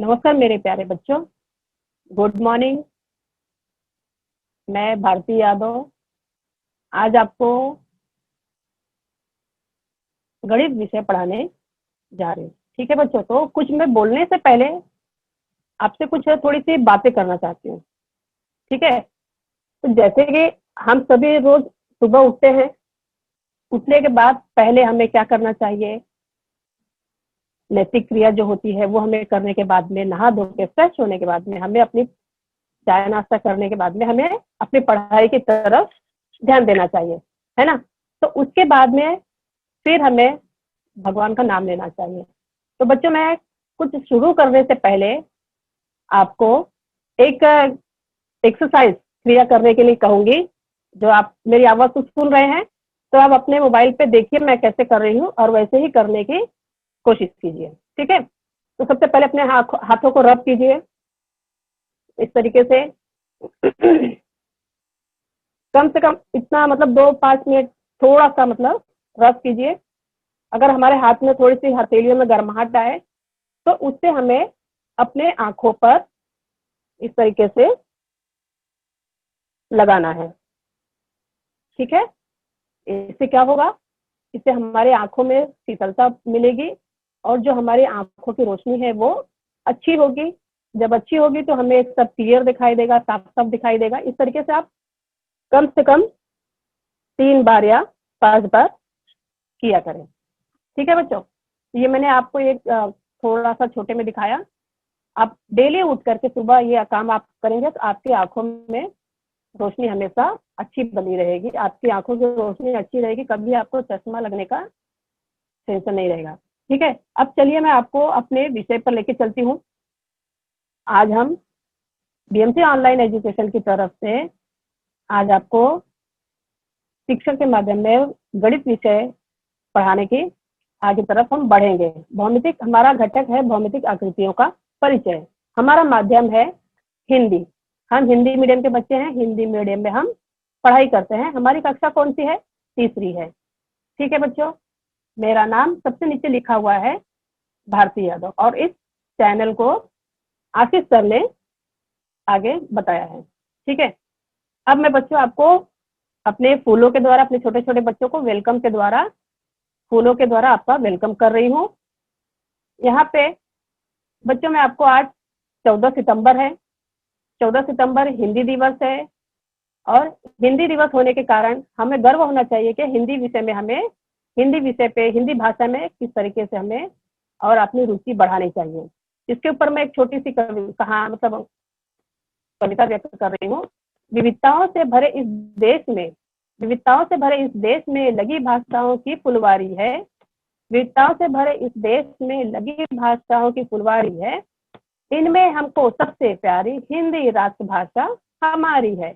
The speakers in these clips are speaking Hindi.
नमस्कार मेरे प्यारे बच्चों, गुड मॉर्निंग। मैं भारती यादव आज आपको गणित विषय पढ़ाने जा रही हूँ। ठीक है बच्चों, तो कुछ मैं बोलने से पहले आपसे कुछ थोड़ी सी बातें करना चाहती हूँ। ठीक है, तो जैसे कि हम सभी रोज सुबह उठते हैं, उठने के बाद पहले हमें क्या करना चाहिए, नैतिक क्रिया जो होती है वो हमें करने के बाद में, नहा धो के फ्रेश होने के बाद में, हमें अपनी चाय नाश्ता करने के बाद में हमें अपनी पढ़ाई की तरफ ध्यान देना चाहिए, है ना। तो उसके बाद में फिर हमें भगवान का नाम लेना चाहिए। तो बच्चों, मैं कुछ शुरू करने से पहले आपको एक एक्सरसाइज क्रिया करने के लिए कहूंगी। जो आप मेरी आवाज को सुन रहे हैं, तो आप अपने मोबाइल पे देखिए मैं कैसे कर रही हूँ और वैसे ही करने की कोशिश कीजिए। ठीक है, तो सबसे पहले अपने हाथों को रब कीजिए इस तरीके से। कम से कम इतना, मतलब 2-5 मिनट थोड़ा सा मतलब रब कीजिए। अगर हमारे हाथ में थोड़ी सी हथेलियों में गर्माहट आए तो उससे हमें अपने आंखों पर इस तरीके से लगाना है। ठीक है, इससे क्या होगा, इससे हमारे आंखों में शीतलता मिलेगी और जो हमारी आंखों की रोशनी है वो अच्छी होगी। जब अच्छी होगी तो हमें सब क्लियर दिखाई देगा, साफ साफ दिखाई देगा। इस तरीके से आप कम से कम 3 बार या 5 बार किया करें। ठीक है बच्चों, ये मैंने आपको एक थोड़ा सा छोटे में दिखाया। आप डेली उठ करके सुबह ये काम आप करेंगे तो आपकी आंखों में रोशनी हमेशा अच्छी बनी रहेगी। आपकी आंखों की रोशनी अच्छी रहेगी, कभी आपको चश्मा लगने का टेंशन नहीं रहेगा। ठीक है, अब चलिए मैं आपको अपने विषय पर लेके चलती हूँ। आज हम बीएमसी ऑनलाइन एजुकेशन की तरफ से आज आपको शिक्षण के माध्यम में गणित विषय पढ़ाने की आगे तरफ हम बढ़ेंगे। भौमितिक हमारा घटक है, भौमितिक आकृतियों का परिचय। हमारा माध्यम है हिंदी। हम हिंदी मीडियम के बच्चे हैं, हिंदी मीडियम में हम पढ़ाई करते हैं। हमारी कक्षा कौन सी है? तीसरी है। ठीक है बच्चों, मेरा नाम सबसे नीचे लिखा हुआ है भारती यादव और इस चैनल को आशीष सर ने आगे बताया है। ठीक है, अब मैं बच्चों आपको अपने फूलों के द्वारा, अपने छोटे छोटे बच्चों को वेलकम के द्वारा, फूलों के द्वारा आपका वेलकम कर रही हूँ। यहाँ पे बच्चों में आपको आज 14 सितंबर है। 14 सितंबर हिंदी दिवस है और हिंदी दिवस होने के कारण हमें गर्व होना चाहिए कि हिंदी विषय में हमें, हिंदी विषय पे, हिंदी भाषा में किस तरीके से हमें और अपनी रुचि बढ़ानी चाहिए। इसके ऊपर मैं एक छोटी सी कविता व्यक्त कर रही हूँ। विविधताओं से भरे इस देश में, विविधताओं से भरे इस देश में लगी भाषाओं की फुलवारी है। विविधताओं से भरे इस देश में लगी भाषाओं की फुलवारी है। इनमें हमको सबसे प्यारी हिंदी राष्ट्रभाषा हमारी है।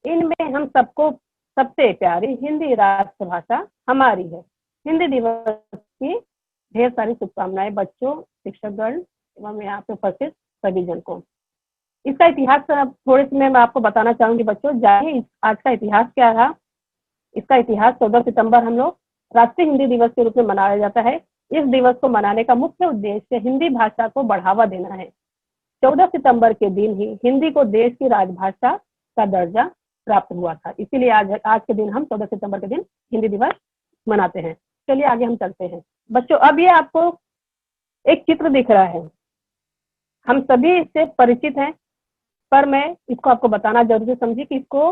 इनमें हम सबको सबसे प्यारी हिंदी राष्ट्रभाषा हमारी है। हिंदी दिवस की ढेर सारी शुभकामनाएं बच्चों, शिक्षकगण एवं यहाँ पे उपस्थित सभी जन को। इसका इतिहास थोड़े से मैं आपको बताना चाहूंगी बच्चों। जानिए आज का इतिहास क्या रहा। इसका इतिहास 14 सितंबर हम लोग राष्ट्रीय हिंदी दिवस के रूप में मनाया जाता है। इस दिवस को मनाने का मुख्य उद्देश्य हिंदी भाषा को बढ़ावा देना है। 14 सितंबर के दिन ही हिंदी को देश की राजभाषा का दर्जा प्राप्त हुआ था, इसीलिए आज के दिन हम 14 सितंबर के दिन हिंदी दिवस मनाते हैं। चलिए आगे हम चलते हैं बच्चों। अब ये आपको एक चित्र दिख रहा है, हम सभी इससे परिचित हैं, पर मैं इसको आपको बताना जरूरी समझी कि इसको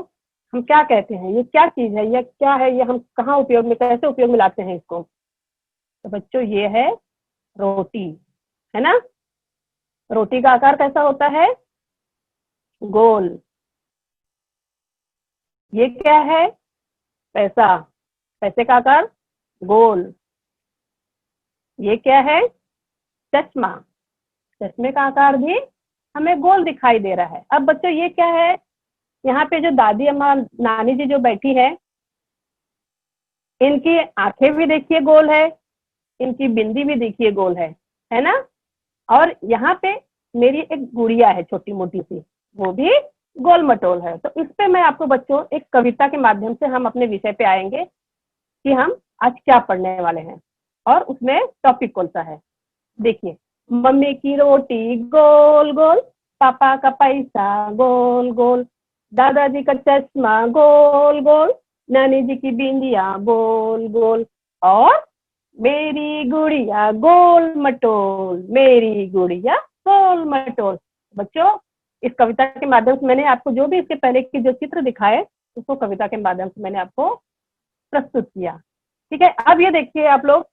हम क्या कहते हैं, ये क्या चीज है, ये क्या है, ये हम कहाँ उपयोग में, कैसे उपयोग में लाते हैं इसको। तो बच्चों ये है रोटी, है ना। रोटी का आकार कैसा होता है? गोल। ये क्या है? पैसा, पैसे का आकार गोल। ये क्या है? चश्मा, चश्मे का आकार भी हमें गोल दिखाई दे रहा है। अब बच्चों ये क्या है? यहाँ पे जो दादी अम्मा, नानी जी जो बैठी है, इनकी आंखें भी देखिए गोल है, इनकी बिंदी भी देखिए गोल है ना। और यहाँ पे मेरी एक गुड़िया है छोटी मोटी सी, वो भी गोल मटोल है। तो इस पे मैं आपको बच्चों एक कविता के माध्यम से हम अपने विषय पे आएंगे कि हम आज क्या पढ़ने वाले हैं और उसमें टॉपिक कौन सा है। देखिए मम्मी की रोटी गोल गोल, पापा का पैसा गोल गोल, दादाजी का चश्मा गोल गोल, नानी जी की बिंदिया गोल गोल, और मेरी गुड़िया गोल मटोल, मेरी गुड़िया गोल मटोल। बच्चों, इस कविता के माध्यम से मैंने आपको जो भी इसके पहले के जो चित्र दिखाए उसको कविता के माध्यम से मैंने आपको प्रस्तुत किया। ठीक है, अब ये देखिए आप लोग,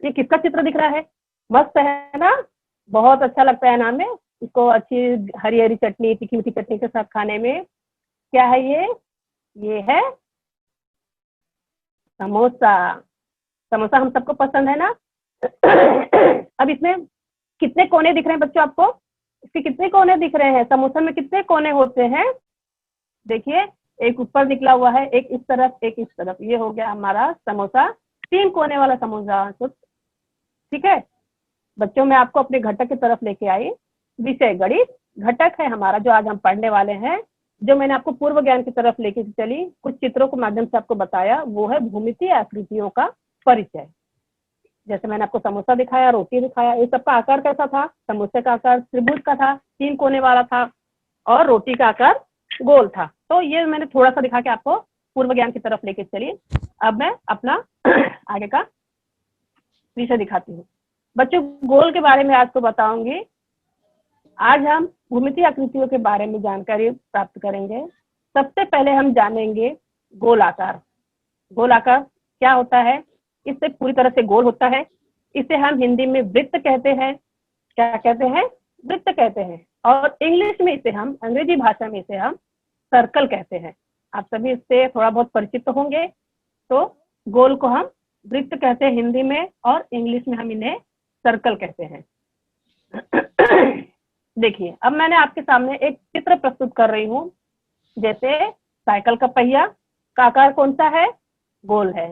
ये किसका चित्र दिख रहा है? मस्त है ना, बहुत अच्छा लगता है ना हमें इसको, अच्छी हरी हरी चटनी, तीखी मीठी चटनी के साथ खाने में। क्या है ये है समोसा। समोसा हम सबको पसंद है ना। अब इसमें कितने कोने दिख रहे हैं बच्चों आपको? इसके कितने कोने दिख रहे हैं? समोसा में कितने कोने होते हैं? देखिए, एक ऊपर निकला हुआ है, एक इस तरफ, एक इस तरफ। ये हो गया हमारा समोसा, 3 कोने वाला समोसा। तो ठीक है बच्चों, मैं आपको अपने घटक की तरफ लेके आई। विषय गणित घटक है हमारा जो आज हम पढ़ने वाले हैं। जो मैंने आपको पूर्व ज्ञान की तरफ लेके चली, कुछ चित्रों के माध्यम से आपको बताया, वो है भूमितीय आकृतियों का परिचय। जैसे मैंने आपको समोसा दिखाया, रोटी दिखाया, ये सबका आकार कैसा था? समोसे का आकार त्रिभुज का था, 3 कोने वाला था, और रोटी का आकार गोल था। तो ये मैंने थोड़ा सा दिखा के आपको पूर्व ज्ञान की तरफ लेके चली। अब मैं अपना आगे का विषय दिखाती हूँ। बच्चों, गोल के बारे में आपको बताऊंगी। आज हम भूमितीय आकृतियों के बारे में जानकारी प्राप्त करेंगे। सबसे पहले हम जानेंगे गोल आकार। गोल आकार क्या होता है? इससे पूरी तरह से गोल होता है। इसे हम हिंदी में वृत्त कहते हैं। क्या कहते हैं? वृत्त कहते हैं। और इंग्लिश में इसे हम, अंग्रेजी भाषा में इसे हम सर्कल कहते हैं। आप सभी इससे थोड़ा बहुत परिचित होंगे। तो गोल को हम वृत्त कहते हैं हिंदी में, और इंग्लिश में हम इन्हें सर्कल कहते हैं। देखिए, अब मैंने आपके सामने एक चित्र प्रस्तुत कर रही हूँ। जैसे साइकिल का पहिया का आकार कौन सा है? गोल है।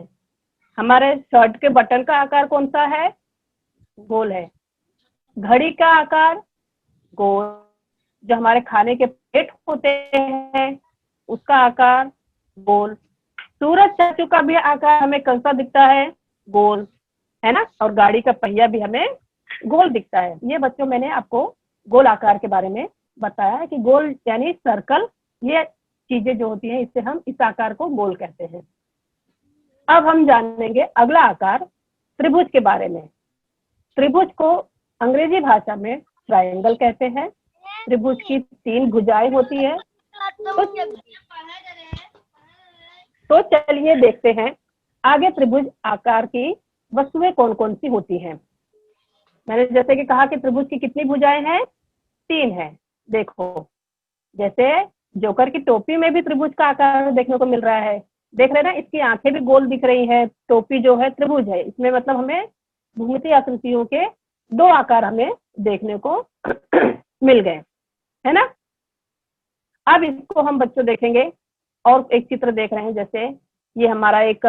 हमारे शर्ट के बटन का आकार कौन सा है? गोल है। घड़ी का आकार गोल। जो हमारे खाने के प्लेट होते हैं उसका आकार गोल। सूरज चाचू का भी आकार हमें कैसा दिखता है? गोल, है ना। और गाड़ी का पहिया भी हमें गोल दिखता है। ये बच्चों मैंने आपको गोल आकार के बारे में बताया है कि गोल यानी सर्कल, ये चीजें जो होती हैं इससे हम इस आकार को गोल कहते हैं। अब हम जानेंगे अगला आकार, त्रिभुज के बारे में। त्रिभुज को अंग्रेजी भाषा में ट्रायंगल कहते हैं। त्रिभुज की 3 भुजाएं होती है। तो चलिए देखते हैं आगे त्रिभुज आकार की वस्तुएं कौन कौन सी होती हैं। मैंने जैसे कि कहा कि त्रिभुज की कितनी भुजाएं हैं? 3 है। देखो, जैसे जोकर की टोपी में भी त्रिभुज का आकार देखने को मिल रहा है। देख रहे हैं ना, इसकी आंखें भी गोल दिख रही है। टोपी जो है त्रिभुज है। इसमें मतलब हमें भूमितीय आकृतियों के 2 आकार हमें देखने को मिल गए, है ना। अब इसको हम बच्चों देखेंगे, और एक चित्र देख रहे हैं। जैसे ये हमारा एक,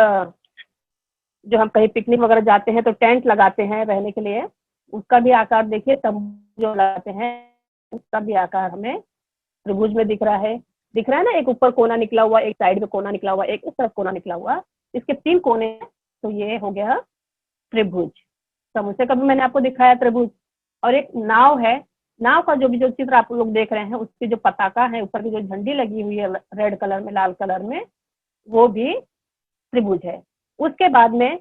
जो हम कहीं पिकनिक वगैरह जाते हैं तो टेंट लगाते हैं रहने के लिए, उसका भी आकार देखिए। तंबू जो लगाते हैं उसका भी आकार हमें त्रिभुज में दिख रहा है। दिख रहा है ना, एक ऊपर कोना निकला हुआ, एक साइड में कोना निकला हुआ, एक इस तरफ कोना निकला हुआ। इसके 3 कोने, तो ये हो गया त्रिभुज। समोसे का भी मैंने आपको दिखाया त्रिभुज। और एक नाव है। नाव का जो चित्र आप लोग देख रहे हैं, उसकी जो पताका है, ऊपर की जो झंडी लगी हुई है रेड कलर में, लाल कलर में, वो भी त्रिभुज है। उसके बाद में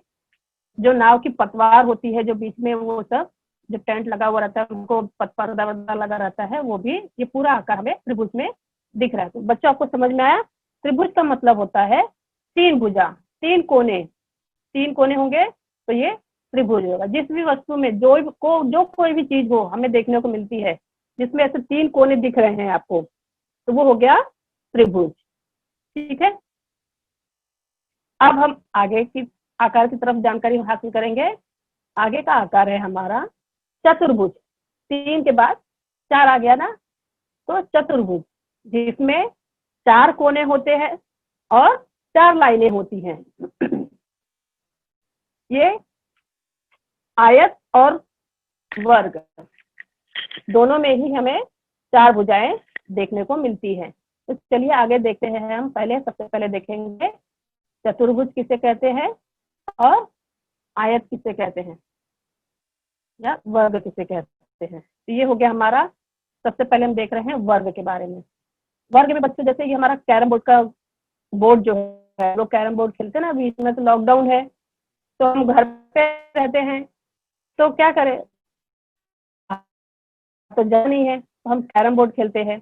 जो नाव की पतवार होती है, जो बीच में वो सब जो टेंट लगा हुआ रहता है, उनको पर्दा वर्दा लगा रहता है, वो भी, ये पूरा आकार हमें त्रिभुज में दिख रहा है। तो बच्चों, आपको समझ में आया? त्रिभुज का मतलब होता है 3 भुजा, 3 कोने। 3 कोने होंगे तो ये त्रिभुज होगा। जिस भी वस्तु में जो कोई भी चीज हो हमें देखने को मिलती है जिसमें ऐसे 3 कोने दिख रहे हैं आपको, तो वो हो गया त्रिभुज। ठीक है, अब हम आगे की आकार की तरफ जानकारी हासिल करेंगे। आगे का आकार है हमारा चतुर्भुज। 3 के बाद 4 आ गया ना, तो चतुर्भुज, जिसमें 4 कोने होते हैं और 4 लाइनें होती हैं। ये आयत और वर्ग दोनों में ही हमें 4 भुजाएं देखने को मिलती हैं। तो चलिए आगे देखते हैं। हम सबसे पहले देखेंगे चतुर्भुज किसे कहते हैं और आयत किसे कहते हैं। या वर्ग किसे कहते हैं। तो ये हो गया हमारा, सबसे पहले हम देख रहे हैं वर्ग के बारे में। वर्ग में बच्चों जैसे ये हमारा कैरम बोर्ड का बोर्ड जो है, लोग कैरम बोर्ड खेलते हैं ना, अभी इसमें तो लॉकडाउन है तो हम घर पे रहते हैं, तो क्या करें, तो जगह नहीं है तो हम कैरम बोर्ड खेलते हैं।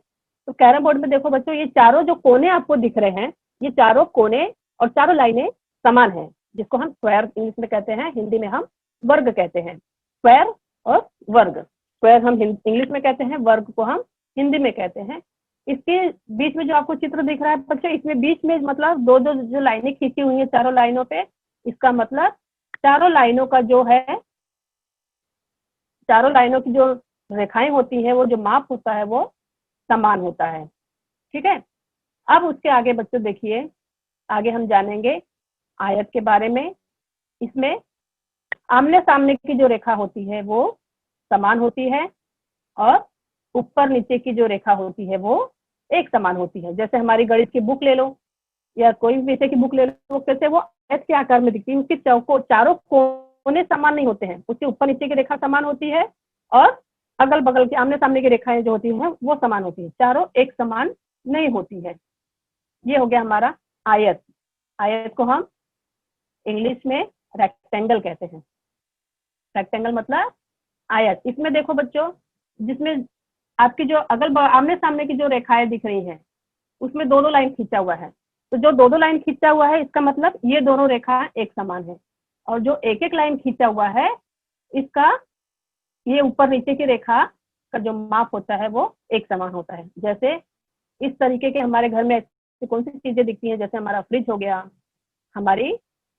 तो कैरम बोर्ड में देखो बच्चों, ये चारों जो कोने आपको दिख रहे हैं, ये चारों कोने और चारों लाइनें समान है, जिसको हम स्क्वायर इंग्लिश में कहते हैं, हिंदी में हम वर्ग कहते हैं। स्क्वायर और वर्ग, स्क्वायर हम इंग्लिश में कहते हैं, वर्ग को हम हिंदी में कहते हैं। इसके बीच में जो आपको चित्र दिख रहा है बच्चों, इसमें बीच में मतलब दो दो जो लाइनें खींची हुई है चारों लाइनों पे, इसका मतलब चारों लाइनों का जो है, चारों लाइनों की जो रेखाएं होती है, वो जो माप होता है वो समान होता है। ठीक है, अब उसके आगे बच्चों देखिए, आगे हम जानेंगे आयत के बारे में। इसमें आमने सामने की जो रेखा होती है वो समान होती है, और ऊपर नीचे की जो रेखा होती है वो एक समान होती है। जैसे हमारी गणित की बुक ले लो या कोई भी विषय की बुक ले लो, वो कैसे, वो आयत के आकार में दिखती है, उसके चारों कोने समान नहीं होते हैं, उसके ऊपर नीचे की रेखा समान होती है और अगल बगल की आमने सामने की रेखाएं जो होती हैं वो समान होती है, चारों एक समान नहीं होती है। ये हो गया हमारा आयत। आयत को हम इंग्लिश में रेक्टेंगल कहते हैं। रेक्टेंगल मतलब आयत। इसमें देखो बच्चों, जिसमें आपकी जो अगल आमने सामने की जो रेखाएं दिख रही हैं, उसमें दो दो लाइन खींचा हुआ है। तो जो दो दो लाइन खींचा हुआ है, इसका मतलब ये दोनों रेखा एक समान है, और जो एक एक लाइन खींचा हुआ है, इसका ये ऊपर नीचे की रेखा का जो माप होता है वो एक समान होता है। जैसे इस तरीके के हमारे घर में ऐसी कौन सी चीजें दिखती हैं, जैसे हमारा फ्रिज हो गया, हमारी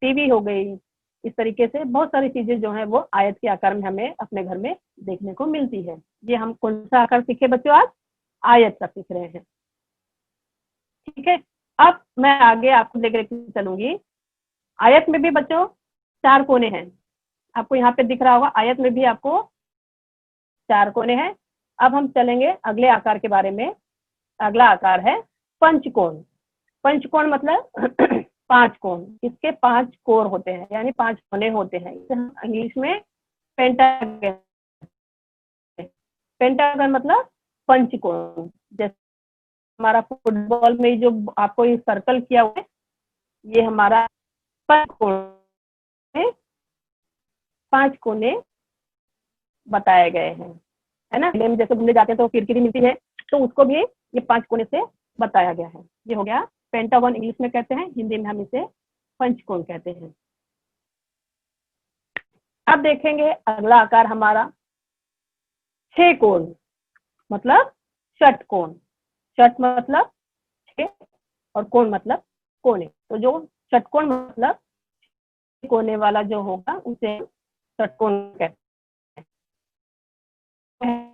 टीवी हो गई, इस तरीके से बहुत सारी चीजें जो है वो आयत के आकार में हमें अपने घर में देखने को मिलती है। ये हम कौन सा आकार सीखे बच्चों आज? आयत का सीख रहे हैं। ठीक है, अब मैं आगे आपको लेकर चलूंगी। आयत में भी बच्चों चार कोने हैं, आपको यहाँ पे दिख रहा होगा, आयत में भी आपको चार कोने हैं। अब हम चलेंगे अगले आकार के बारे में। अगला आकार है पंचकोण। पंचकोण मतलब पांच कोण, इसके पांच कोर होते हैं, यानी पांच कोने होते हैं। इसे हम इंग्लिश में पेंटागन, पेंटागन मतलब पंचकोण। जैसे हमारा फुटबॉल में जो आपको ये सर्कल किया हुआ है, ये हमारा पंचकोण में पांच कोने बताए गए हैं, है ना। में जैसे घूमने जाते हैं तो किरकिरी मिलती है, तो उसको भी ये पांच कोने से बताया गया है। ये हो गया पेंटागन, इंग्लिश में कहते हैं, हिंदी में हम इसे पंचकोण कहते हैं। अब देखेंगे अगला आकार हमारा छह कोण, मतलब षटकोण। षट मतलब छह और कोण मतलब कोने। तो जो षटकोण मतलब कोने वाला जो होगा उसे षटकोण कहते हैं।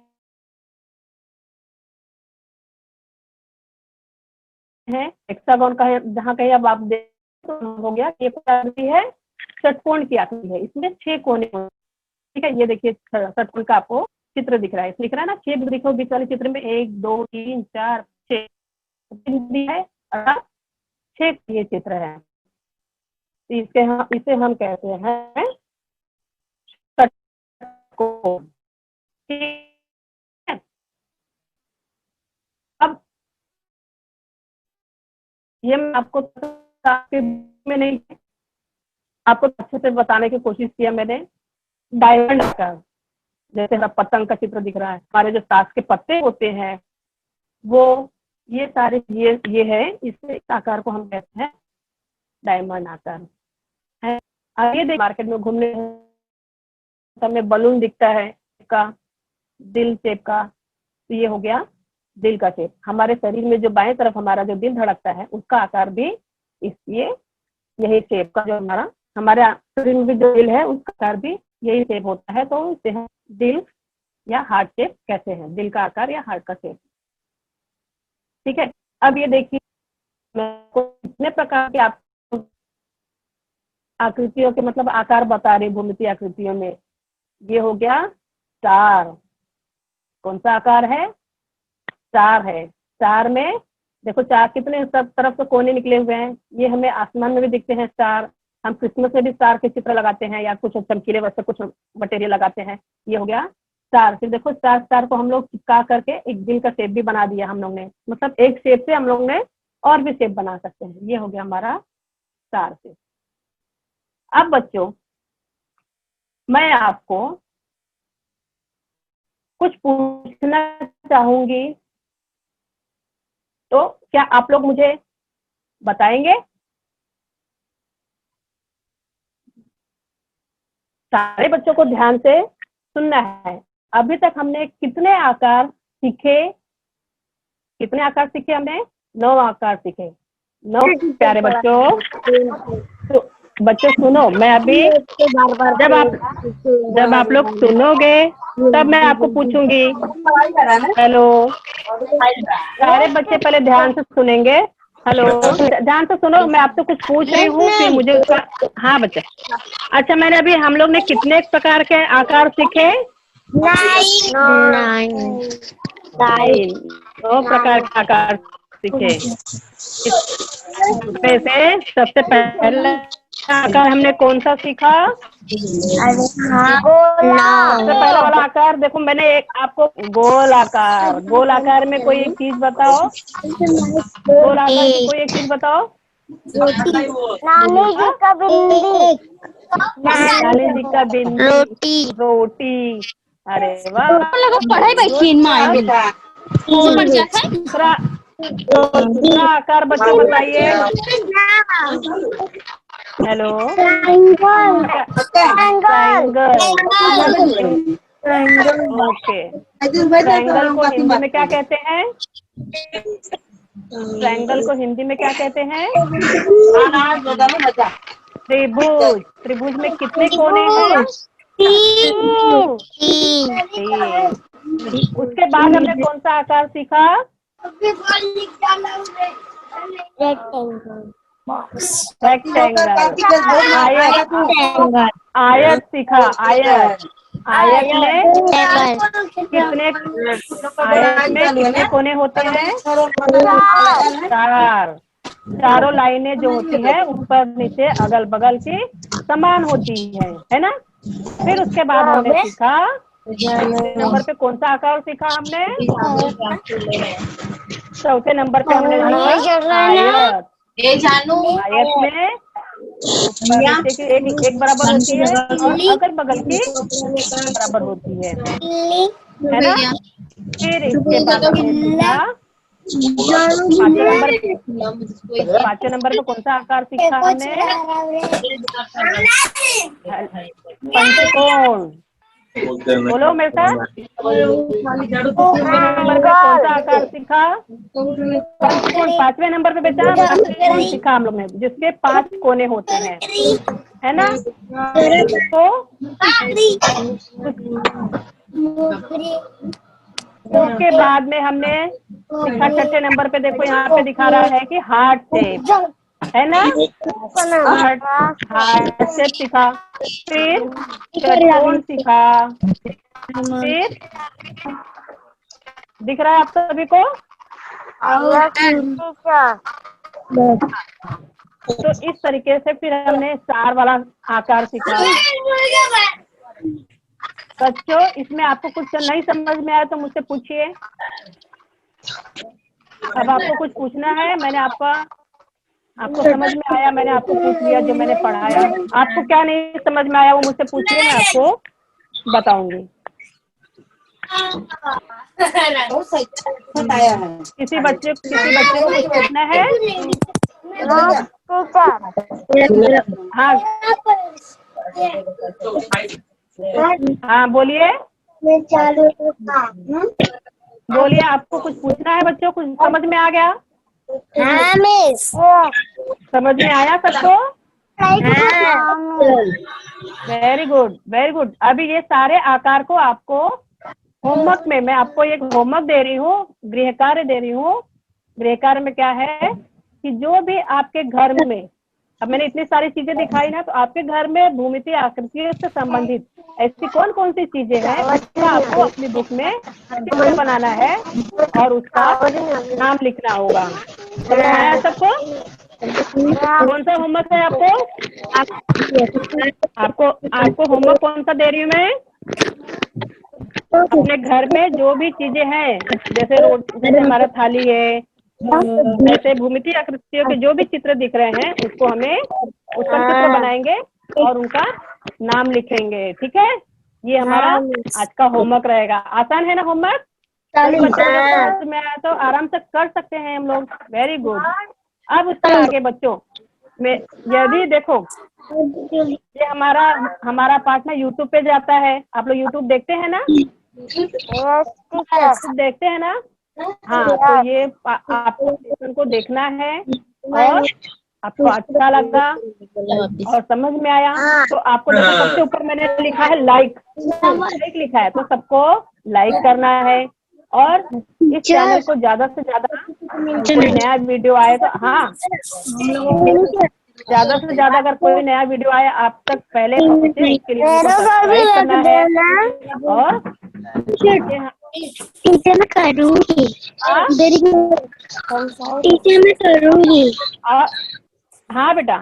हेक्सागोन का है, जहाँ कहीं अब आप देख तो हो गया, ये आकृति है षटकोण की आकृति है, इसमें छह कोने। ठीक है, ये देखिए षटकोण का आपको चित्र दिख रहा है, लिख रहा है ना, छह देखो बीच वाले चित्र में, एक दो तीन चार छह है, छह ये चित्र है। इसे हम कहते हैं षटकोण। ठीक है, अब ये मैं आपको में नहीं, आपको अच्छे से बताने की कोशिश किया मैंने। डायमंड आकार, जैसे हमारा पतंग का चित्र दिख रहा है, हमारे जो ताश के पत्ते होते हैं वो, ये सारे ये है, इस आकार को हम कहते हैं डायमंड आकार है। आगे देख, मार्केट में घूमने हमें बलून दिखता है का दिल शेप का, तो ये हो गया दिल का शेप। हमारे शरीर में जो बाएं तरफ हमारा जो दिल धड़कता है, उसका आकार भी ये यही शेप का, जो हमारा हमारे शरीर में भी जो दिल है उसका आकार भी यही शेप होता है। तो इसे हम दिल या हार्ट शेप कहते हैं, दिल का आकार या हार्ट का शेप। ठीक है, अब ये देखिए, मैं कितने प्रकार के आप आकृतियों के मतलब आकार बता रही, भूमिति आकृतियों में। ये हो गया स्टार। कौन सा आकार है? स्टार है। स्टार में देखो चार कितने सब तरफ से कोने निकले हुए हैं, ये हमें आसमान में भी दिखते हैं स्टार, हम क्रिसमस में भी स्टार के चित्र लगाते हैं या कुछ चमकीले वैसे कुछ मटेरियल लगाते हैं। ये हो गया स्टार। फिर देखो स्टार को हम लोग चिपका करके एक दिल का शेप भी बना दिया हम लोग ने, मतलब एक शेप से हम लोग ने और भी शेप बना सकते हैं। ये हो गया हमारा स्टार शेप। अब बच्चों मैं आपको कुछ पूछना चाहूंगी, तो क्या आप लोग मुझे बताएंगे? सारे बच्चों को ध्यान से सुनना है। अभी तक हमने कितने आकार सीखे? कितने आकार सीखे हमने? 9 आकार सीखे। 9 प्यारे बच्चों। तो बच्चों सुनो, मैं अभी जब आप लोग सुनोगे तब मैं आपको पूछूंगी। हेलो, सारे बच्चे पहले ध्यान से सुनेंगे। हेलो, ध्यान से सुनो, मैं आपसे कुछ पूछ रही हूँ फिर मुझे उसका। हाँ बच्चे, अच्छा मैंने अभी हम लोग ने कितने प्रकार के आकार सीखे? 9 प्रकार के आकार सीखे। इसमें से सबसे पहले आकार हमने कौन सा सीखा? सबसे पहला वाला आकार देखो, मैंने एक आपको गोल आकार। गोल आकार में कोई एक चीज बताओ। गोल आकार में कोई एक चीज बताओ। नानी जी का बिंदी। नानी जी का बिंदी। रोटी। अरे वाह, दूसरा आकार बच्चों बताइए। Hello, triangle. ओके, ट्रायंगल को हिंदी में क्या कहते हैं? ट्रायंगल को हिंदी में क्या कहते हैं? त्रिभुज। त्रिभुज में कितने कोने हैं? 3। उसके बाद हमने कौन सा आकार सीखा? रेक्टेंगल। आयत सीखा। आयत। आयत में कितने कोने होते हैं? 4। चारों लाइनें जो होती है ऊपर नीचे अगल बगल की समान होती है ना। फिर उसके बाद हमने सीखा, नंबर पे कौन सा आकार सीखा हमने? चौथे नंबर पे हमने आयत। आयत में ऊपर नीचे की एक बराबर होती है और अगल बगल की बराबर होती है ना। फिर इसके बाद हमने सीखा पांचवें नंबर पे कौन सा आकार सीखा हमने? पंचकोण। बोलो मेरे साथ। नंबर पे कौन सा आकार सीखा? पंचकोण। 5वें नंबर पे बेटा पंचकोण सीखा हम लोग ने, जिसके 5 कोने होते हैं, है ना। तो उसके बाद में हमने सीखा 6ठे नंबर पे, देखो यहाँ पे दिखा रहा है कि हार्ट शेप, है ना। हार्ट शेप सीखा। फिर षटकोण सीखा। फिर दिख रहा है आप सभी को? तो इस तरीके से फिर हमने स्टार वाला आकार सीखा। बच्चों इसमें आपको कुछ नहीं समझ में आया तो मुझसे पूछिए। अब आपको कुछ पूछना है? मैंने आपको समझ में आया, मैंने आपको पूछ लिया जो मैंने पढ़ाया। आपको क्या नहीं समझ में आया वो मुझसे पूछिए, मैं आपको बताऊंगी। किसी बच्चे को कुछ पूछना है? हाँ बोलिए। बोलिए, आपको कुछ पूछना है बच्चों? कुछ समझ में आ गया? हाँ मिस। समझ में आया सबको? Very good, very good. अभी ये सारे आकार को आपको होमवर्क में, मैं आपको एक होमवर्क दे रही हूँ, गृह कार्य दे रही हूँ। गृह कार्य में क्या है कि जो भी आपके घर में, अब मैंने इतनी सारी चीजें दिखाई ना, तो आपके घर में भूमिति आकृतियों से संबंधित ऐसी कौन कौन सी चीजें हैं उसका आपको अपनी बुक में चित्र बनाना है और उसका नाम लिखना होगा। समझ आया सबको? कौन सा होमवर्क है आपको? आपको होमवर्क कौन सा दे रही हूँ मैं? अपने घर में जो भी चीजें हैं, जैसे हमारा थाली है, ऐसे भूमिति आकृतियों के जो भी चित्र दिख रहे हैं उसको हमें उस पर चित्र बनाएंगे और उनका नाम लिखेंगे। ठीक है, ये हमारा आज का होमवर्क रहेगा। आसान है ना होमवर्क? सभी बच्चों को समझ में आया तो आराम से कर सकते हैं हम लोग। Very good. अब उससे आगे बच्चों में यदि देखो, ये हमारा पार्ट ना यूट्यूब पे जाता है। आप लोग यूट्यूब देखते हैं ना? देखते हैं ना? हाँ, तो ये आपको लेसन को देखना है और आपको अच्छा लगा और समझ में आया तो आपको देखो सबसे ऊपर मैंने लिखा है लाइक लिखा है, तो सबको लाइक करना है। और इस चैनल को ज्यादा से ज्यादा, कोई नया वीडियो आए तो हाँ, ज्यादा से ज्यादा अगर कोई नया वीडियो आए आप तक पहले पहुंचे, इसके लिए हमको सब्सक्राइब करना है। और टीचर मैं करूँगी, टीचर मैं करूँगी। हाँ बेटा,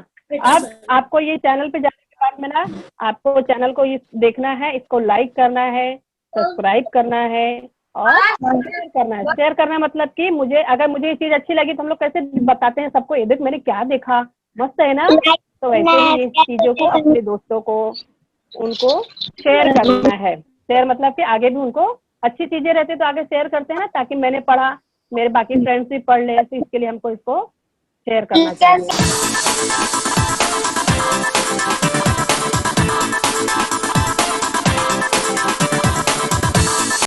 अब आपको ये चैनल पे जाने के बाद में ना आपको चैनल को देखना है, इसको लाइक करना है, सब्सक्राइब करना है और शेयर करना है। शेयर करना मतलब कि अगर मुझे ये चीज अच्छी लगी तो हम लोग कैसे बताते हैं सबको, ये देख मैंने क्या देखा, मस्त है ना? तो वैसे ही ये चीजों को अपने दोस्तों को उनको शेयर करना है। शेयर मतलब कि आगे भी उनको अच्छी चीजें रहती तो आगे शेयर करते हैं ना, ताकि मैंने पढ़ा, मेरे बाकी फ्रेंड्स भी पढ़ ले, तो इसके लिए हमको इसको शेयर करना चाहिए।